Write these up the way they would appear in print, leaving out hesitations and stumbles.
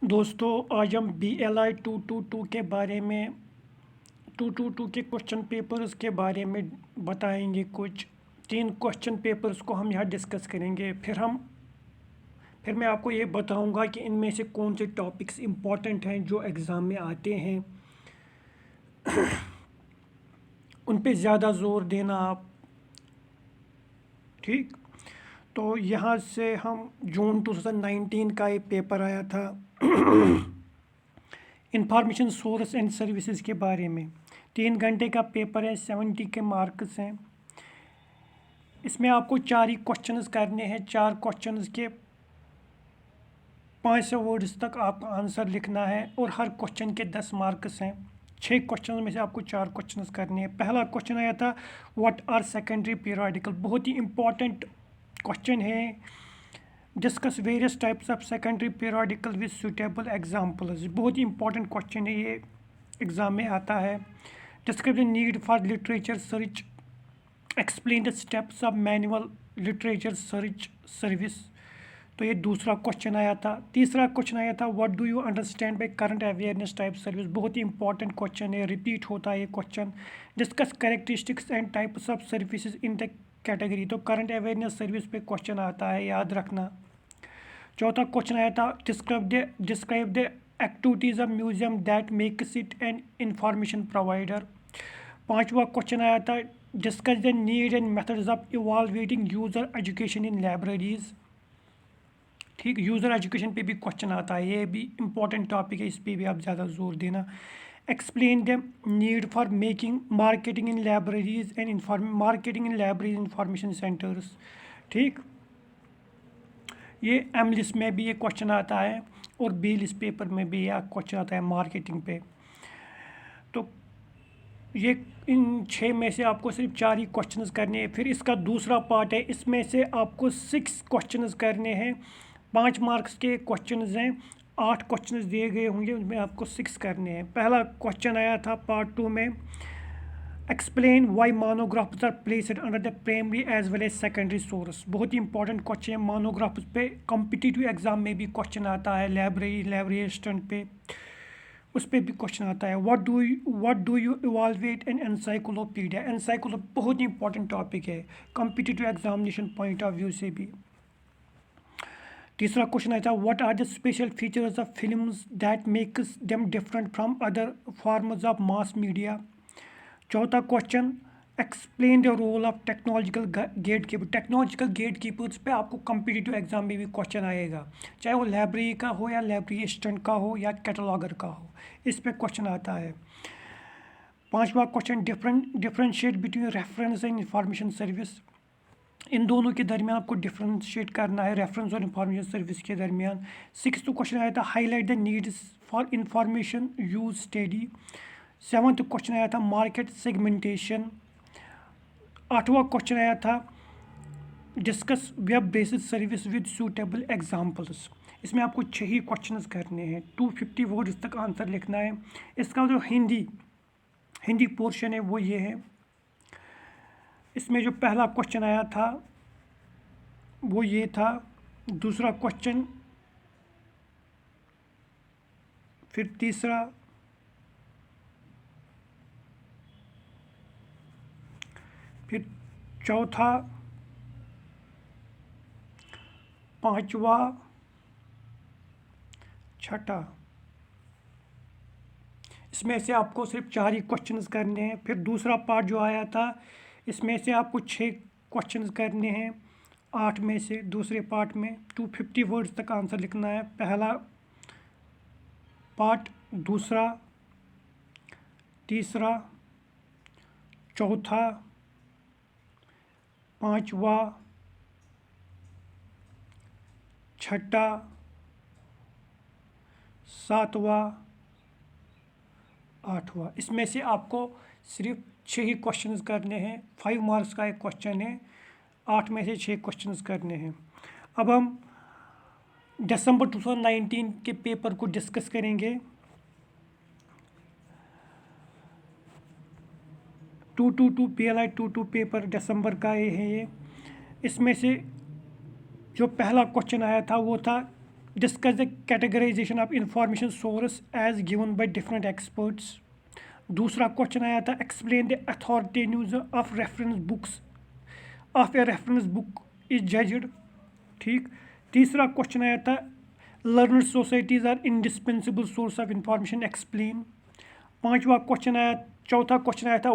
दोस्तों आज हम BLI 222 के बारे में 222 के क्वेश्चन पेपर्स के बारे में बताएंगे। कुछ 3 क्वेश्चन पेपर्स को हम यहाँ डिस्कस करेंगे। फिर मैं आपको ये बताऊंगा कि इनमें से कौन से टॉपिक्स इम्पॉर्टेंट हैं जो एग्ज़ाम में आते हैं, उन पे ज़्यादा ज़ोर देना आप। ठीक, तो यहाँ से हम जून 2019 का एक पेपर आया था इंफॉर्मेशन सोर्स एंड सर्विसेज के बारे में। 3 घंटे का पेपर है, 70 के मार्क्स हैं। इसमें आपको 4 ही क्वेश्चंस करने हैं। 4 क्वेश्चंस के 500 वर्ड्स तक आपका आंसर लिखना है और हर क्वेश्चन के 10 मार्क्स हैं। 6 क्वेश्चन में से आपको 4 क्वेश्चंस करने हैं। पहला क्वेश्चन आया था व्हाट आर सेकेंडरी पीरियोडिकल। बहुत ही इंपॉर्टेंट क्वेश्चन है। Discuss various types of secondary periodical with suitable examples. बहुत ही इंपॉर्टेंट क्वेश्चन है, ये एग्ज़ाम में आता है। Describe the need for literature search, explain the steps of manual literature search service. तो ये दूसरा क्वेश्चन आया था। तीसरा क्वेश्चन आया था what do you understand by current awareness type service. बहुत ही इंपॉर्टेंट क्वेश्चन है, रिपीट होता है ये question. Discuss characteristics and types of services in the category. तो करंट अवेयरनेस सर्विस पे क्वेश्चन आता है, याद रखना। चौथा क्वेश्चन आया था describe the activities of museum that makes it an information provider. पांचवा क्वेश्चन आया था discuss the need and methods of evaluating user education in libraries. ठीक, यूज़र एजुकेशन पे भी क्वेश्चन आता है, ये भी इंपॉर्टेंट टॉपिक है, इस पर भी आप ज़्यादा जोर देना। Explain the need for making marketing in libraries and marketing in libraries information centres. ठीक, ये एमलिस में भी ये क्वेश्चन आता है और बीलिस पेपर में भी यह क्वेश्चन आता है मार्केटिंग पे। तो ये इन 6 में से आपको सिर्फ 4 ही क्वेश्चंस करने हैं। फिर इसका दूसरा पार्ट है, इसमें से आपको 6 क्वेश्चंस करने हैं। 5 मार्क्स के क्वेश्चंस हैं, 8 क्वेश्चंस दिए गए होंगे, उनमें आपको 6 करने हैं। पहला क्वेश्चन आया था पार्ट 2 में, explain why monographs are placed under the primary as well as secondary source. बहुत ही इंपॉर्टेंट क्वेश्चन है। मोनोग्राफ्स पे कॉम्पिटिटिव एग्जाम में भी क्वेश्चन आता है, लाइब्रेरी असिस्टेंट पे उस पर भी क्वेश्चन आता है। What do you evaluate an encyclopedia. बहुत ही इंपॉर्टेंट टॉपिक है competitive examination point of view से भी। तीसरा क्वेश्चन आया था what are the special features of films that makes them different from other forms of mass media. चौथा question explain the role of technological gate keeper. Technological gate keepers पे आपको competitive exam में भी question आएगा, चाहे वो library का हो या लाइब्रेरी असिस्टेंट का हो या कैटलॉगर का हो, इस पे क्वेश्चन आता है। पांचवा question differentiate between reference and information service. इन दोनों के दरमियान आपको डिफरेंशिएट करना है, रेफरेंस और इंफॉर्मेशन सर्विस के दरमियान। सिक्स्थ क्वेश्चन आया था highlight the needs for information use study. Seventh question आया था मार्केट सेगमेंटेशन। 8वां क्वेश्चन आया था discuss web based service with suitable examples. इसमें आपको 6 ही क्वेश्चंस करने हैं, 250 वर्ड्स तक आंसर लिखना है। इसका जो हिंदी पोर्शन है वो ये है। इसमें जो पहला क्वेश्चन आया था वो ये था, दूसरा क्वेश्चन, फिर तीसरा, फिर चौथा, पांचवा, छठा। इसमें से आपको सिर्फ 4 ही क्वेश्चंस करने हैं। फिर दूसरा पार्ट जो आया था इसमें से आपको 6 क्वेश्चंस करने हैं। 8 में से दूसरे पार्ट में 250 वर्ड्स तक आंसर लिखना है। पहला पार्ट, दूसरा, तीसरा, चौथा, पांचवा, छठा, सातवां, आठवां। इसमें से आपको सिर्फ 6 ही क्वेश्चंस करने हैं। 5 मार्क्स का एक क्वेश्चन है, 8 में से 6 क्वेश्चंस करने हैं। अब हम दिसंबर 2019 के पेपर को डिस्कस करेंगे। 222 PLI 22 पेपर दिसंबर का ये है। इसमें से जो पहला क्वेश्चन आया था वो था discuss the categorisation of information source as given by different experts. दूसरा क्वेश्चन आया था explain the authoritatives of reference books of a reference book is judged. ठीक। तीसरा क्वेश्चन आया था learner societies are indispensable source of information explain. पांचवा question आया, चौथा क्वेश्चन आया था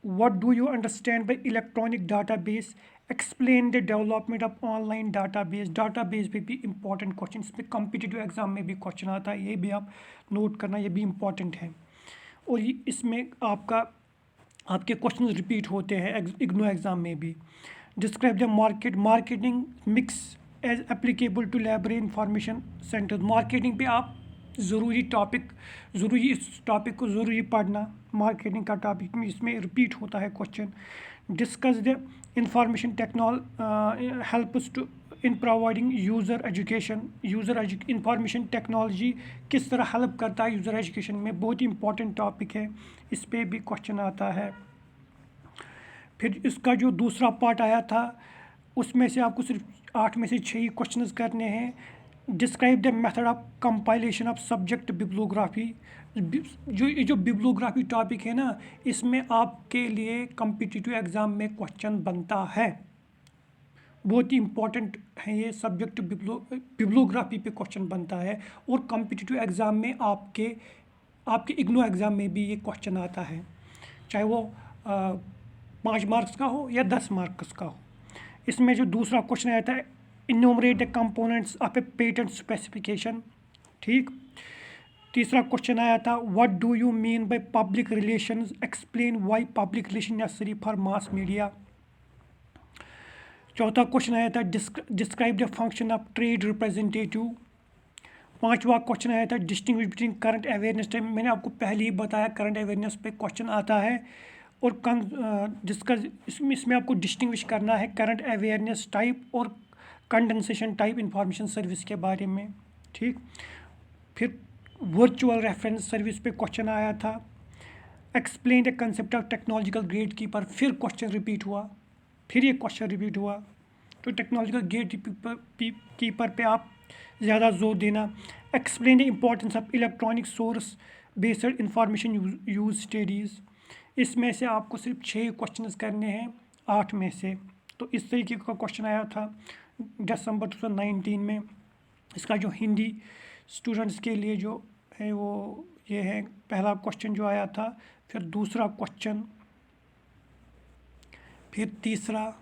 what do you understand by electronic database, explain the development of online database. Database पे भी इंपॉर्टेंट क्वेश्चन, इसमें कॉम्पिटिटिव एग्जाम में भी क्वेश्चन आता है, ये भी आप नोट करना, ये भी इंपॉर्टेंट है। और इसमें आपके क्वेश्चन रिपीट होते हैं इग्नू एग्जाम में भी। Describe the marketing mix as applicable to library information centre. Marketing पे आप ज़रूरी इस टॉपिक को ज़रूरी पढ़ना, मार्केटिंग का टॉपिक में इसमें रिपीट होता है question. Discuss the information helps to in providing user education. Information technology किस तरह हेल्प करता है यूज़र एजुकेशन में, बहुत ही इंपॉर्टेंट टॉपिक है, इस पर भी क्वेश्चन आता है। फिर इसका जो दूसरा पार्ट आया था उसमें से आपको सिर्फ 8 में से 6 ही क्वेश्चन करने हैं। Describe the method of compilation of subject bibliography. जो बिब्लोग्राफी टॉपिक है ना, इसमें आपके लिए कॉम्पिटिटिव एग्ज़ाम में क्वेश्चन बनता है, बहुत ही इंपॉर्टेंट है ये सब्जेक्ट। बिब्लोग्राफी पे क्वेश्चन बनता है और कॉम्पिटिटिव एग्ज़ाम में आपके इग्नू एग्ज़ाम में भी ये क्वेश्चन आता है, चाहे वो 5 मार्क्स का हो या 10 मार्क्स का हो। इसमें जो दूसरा क्वेश्चन आया था enumerate the components of A patent specification. ठीक। तीसरा क्वेश्चन आया था what do you mean by public relations, explain why public relation necessary for mass media. चौथा क्वेश्चन आया था describe the function of trade representative. पांचवा क्वेश्चन आया था distinguish between current awareness type. मैंने आपको पहले ही बताया करंट अवेयरनेस पे क्वेश्चन आता है और इसमें आपको डिस्टिंग्विश करना है करंट अवेयरनेस टाइप और कंडेंसेशन टाइप इंफॉर्मेशन सर्विस के बारे में। ठीक। फिर वर्चुअल रेफरेंस सर्विस पे क्वेश्चन आया था explain the concept of technological gate keeper. फिर क्वेश्चन रिपीट हुआ, फिर ये क्वेश्चन रिपीट हुआ, तो टेक्नोलॉजिकल गेट कीपर पे आप ज़्यादा जोर देना। Explain the importance of electronic source based information use studies. इसमें से आपको सिर्फ 6 क्वेश्चन करने हैं 8 में से। तो इस तरीके का क्वेश्चन आया था दिसंबर 2019 में। इसका जो हिंदी स्टूडेंट्स के लिए जो है वो ये है, पहला क्वेश्चन जो आया था, फिर दूसरा क्वेश्चन, फिर तीसरा,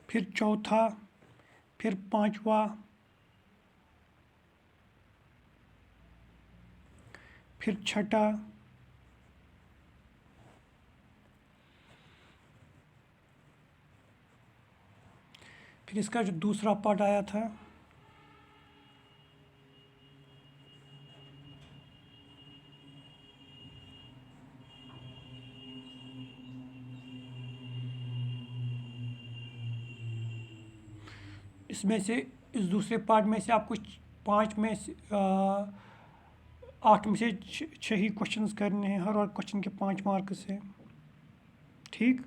फिर चौथा, फिर पांचवा, फिर छठा, फिर इसका जो दूसरा पार्ट आया था इसमें से, इस दूसरे पार्ट में से आपको 8 में से 6 ही क्वेश्चंस करने हैं, हर क्वेश्चन के 5 मार्क्स हैं। ठीक।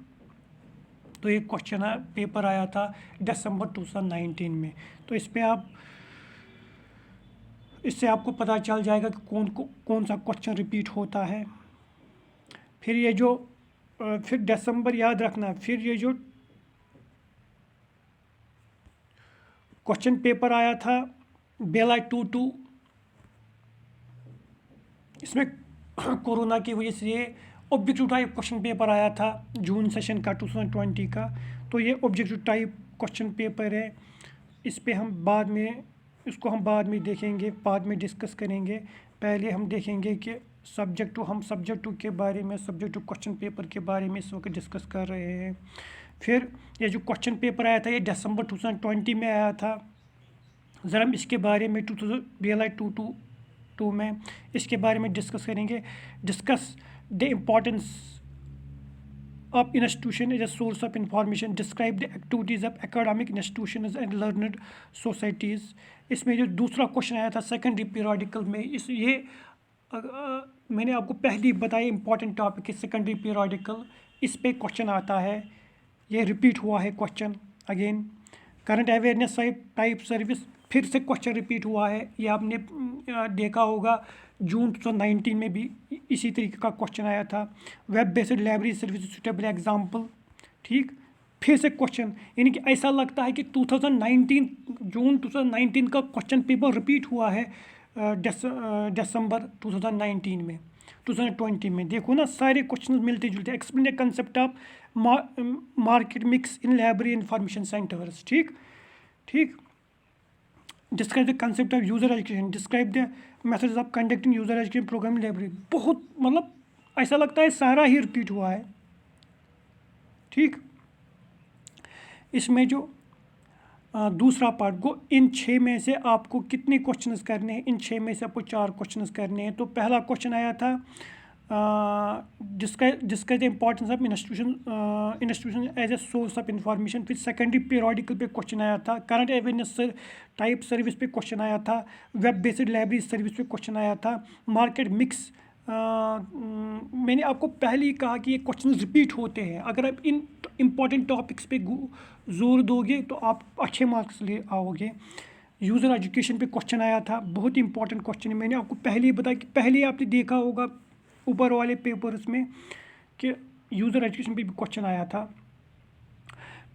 तो एक क्वेश्चन पेपर आया था दिसंबर 2019 में। तो इस पर इससे आपको पता चल जाएगा कि कौन सा क्वेश्चन रिपीट होता है। फिर ये जो फिर दिसंबर याद रखना, फिर ये जो क्वेश्चन पेपर आया था बेला 22, इसमें कोरोना की वजह से ये ऑब्जेक्टिव टाइप क्वेश्चन पेपर आया था जून सेशन का 2020 का। तो ये ऑब्जेक्टिव टाइप क्वेश्चन पेपर है, इस पे हम बाद में देखेंगे, बाद में डिस्कस करेंगे। पहले हम देखेंगे कि सब्जेक्ट टू के बारे में, सब्जेक्ट टू क्वेश्चन पेपर के बारे में इस वक्त डिस्कस कर रहे हैं। फिर ये जो क्वेश्चन पेपर आया था ये दिसंबर 2020 में आया था, ज़रा हम इसके बारे में 2022 में इसके बारे में डिस्कस करेंगे। Discuss the importance of institution is a source of information, describe the activities of academic institutions and learned societies। इसमें जो दूसरा क्वेश्चन आया था सेकेंडरी पीरियोडिकल में, मैंने आपको पहले ही बताया इंपॉर्टेंट टॉपिक है सेकेंडरी पीरियोडिकल, इस पे क्वेश्चन आता है, ये रिपीट हुआ है question again. Current awareness type service फिर से क्वेश्चन रिपीट हुआ है, ये आपने देखा होगा जून 2019 में भी इसी तरीके का क्वेश्चन आया था। Web based library service suitable example, ठीक। फिर से क्वेश्चन, यानी कि ऐसा लगता है कि 2019 जून 2019 का क्वेश्चन पेपर रिपीट हुआ है दिसंबर 2019 में, 2020 में। देखो ना, सारे क्वेश्चन मिलते जुलते। Explain the concept of market mix in library information centres, ठीक ठीक। Describe the concept of user education, describe the methods of conducting user education programme library. बहुत मतलब ऐसा लगता है सारा ही रिपीट हुआ है, ठीक। इसमें जो दूसरा पार्ट को, इन 6 में से आपको कितने क्वेश्चंस करने हैं? इन 6 में से आपको 4 क्वेश्चंस करने हैं। तो पहला क्वेश्चन आया था discuss the importance of institution as a source of information. फिर सेकेंडरी पीरियोडिकल पे क्वेश्चन आया था। करंट अवेयरनेस टाइप सर्विस पे क्वेश्चन आया था। वेब बेस्ड लाइब्रेरी सर्विस पे क्वेश्चन आया था। मार्केट मिक्स, मैंने आपको पहले ही कहा कि ये क्वेश्चन रिपीट होते हैं। अगर आप इन इम्पॉर्टेंट टॉपिक्स पे जोर दोगे तो आप अच्छे मार्क्स ले आओगे। यूज़र एजुकेशन पे क्वेश्चन आया था, बहुत ही इंपॉर्टेंट क्वेश्चन है। मैंने आपको पहले ही बताया कि पहले आपने देखा होगा ऊपर वाले पेपर्स में कि यूज़र एजुकेशन पे भी क्वेश्चन आया था।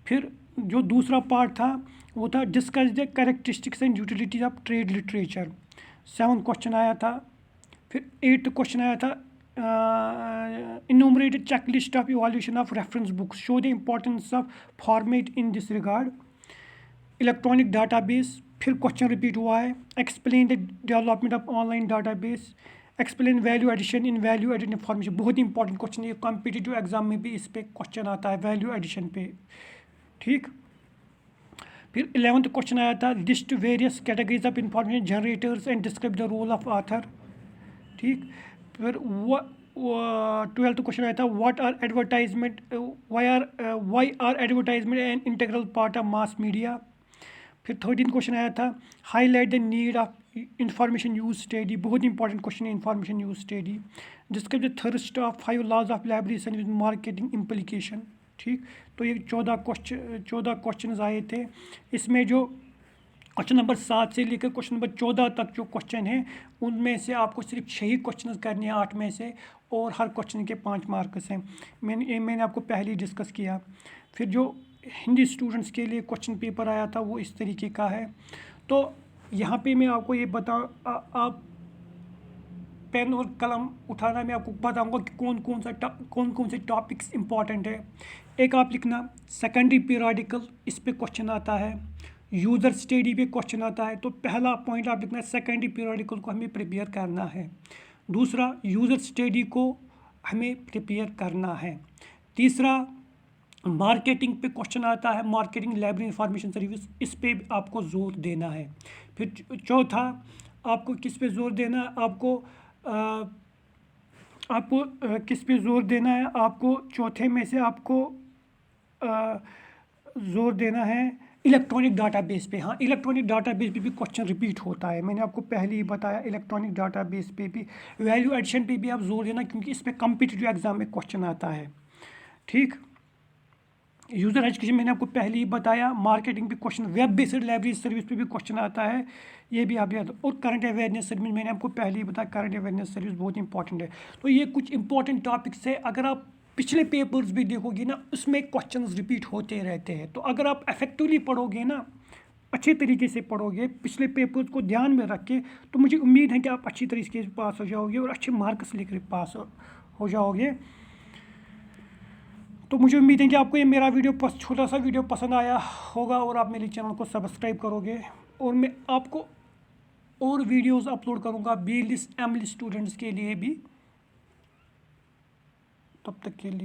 फिर जो दूसरा पार्ट था वो था discuss the characteristics and utilities of trade literature, 7 question आया था। फिर 8 क्वेश्चन आया था enumerate checklist of evaluation of reference books, show the importance of format in this regard. Electronic database, फिर क्वेश्चन रिपीट हुआ है। Explain the development of online database, explain value addition in value added information. बहुत ही important question है, competitive exam में भी इस पर क्वेश्चन आता है वैल्यू एडिशन पे, ठीक। फिर 11th क्वेश्चन आया था list various categories of information generators and describe the role of author, ठीक। फिर 12th क्वेश्चन आया था what are advertisement, why are advertisement an integral part of mass media. फिर 13th क्वेश्चन आया था highlight the need of information use study, बहुत important question है information use study. Describe the thrust of 5 laws of library service marketing implication, ठीक। तो ये 14 question आए थे। इसमें जो क्वेश्चन नंबर 7 से लेकर क्वेश्चन नंबर 14 तक जो क्वेश्चन है उनमें से आपको सिर्फ 6 ही क्वेश्चन करने हैं 8 में से, और हर क्वेश्चन के 5 मार्क्स हैं। मैंने आपको पहले ही डिस्कस किया। फिर जो हिंदी स्टूडेंट्स के लिए क्वेश्चन पेपर आया था वो इस तरीके का है। तो यहाँ पे मैं आपको ये आप पेन और कलम उठाना, मैं आपको बताऊंगा कि कौन कौन से टॉपिक्स इंपॉर्टेंट है। एक आप लिखना सेकेंडरी पीरियोडिकल, इस पे क्वेश्चन आता है। यूज़र स्टडी पे क्वेश्चन आता है। तो पहला पॉइंट आप लिखना है सेकेंडरी पीरियोडिकल को हमें प्रिपेयर करना है। दूसरा, यूज़र स्टडी को हमें प्रिपेयर करना है। तीसरा, मार्केटिंग पे क्वेश्चन आता है, मार्केटिंग लाइब्रेरी इंफॉर्मेशन सर्विस, इस पे आपको ज़ोर देना है। फिर चौथा, आपको किस पे ज़ोर देना है? आपको किस पे ज़ोर देना है? आपको चौथे में से आपको ज़ोर देना है इलेक्ट्रॉनिक डाटाबेस पे। हाँ, इलेक्ट्रॉनिक डाटाबेस पे भी क्वेश्चन रिपीट होता है, मैंने आपको पहले ही बताया। इलेक्ट्रॉनिक डाटाबेस पे भी, वैल्यू एडिशन पे भी आप जोर देना, क्योंकि इस पर कॉम्पिटिटिव एग्जाम में क्वेश्चन आता है, ठीक। यूज़र एजुकेशन मैंने आपको पहले ही बताया। मार्केटिंग पे question, web based library service पे भी क्वेश्चन आता है, ये भी आप याद। और करंट अवेयरनेस सर्विस मैंने आपको पहले ही बताया, करंट अवेयरनेस सर्विस बहुत इंपॉर्टेंट है। तो ये कुछ इंपॉर्टेंट टॉपिक्स है। अगर आप पिछले पेपर्स भी देखोगे ना, उसमें क्वेश्चंस रिपीट होते रहते हैं। तो अगर आप इफेक्टिवली पढ़ोगे ना, अच्छे तरीके से पढ़ोगे, पिछले पेपर्स को ध्यान में रख के, तो मुझे उम्मीद है कि आप अच्छी तरीके से पास हो जाओगे और अच्छे मार्क्स लेकर पास हो जाओगे। तो मुझे उम्मीद है कि आपको ये मेरा वीडियो छोटा सा वीडियो पसंद आया होगा और आप मेरे चैनल को सब्सक्राइब करोगे। और मैं आपको और वीडियोस अपलोड करूँगा BLIS, MLIS स्टूडेंट्स के लिए भी। तब तक के लिए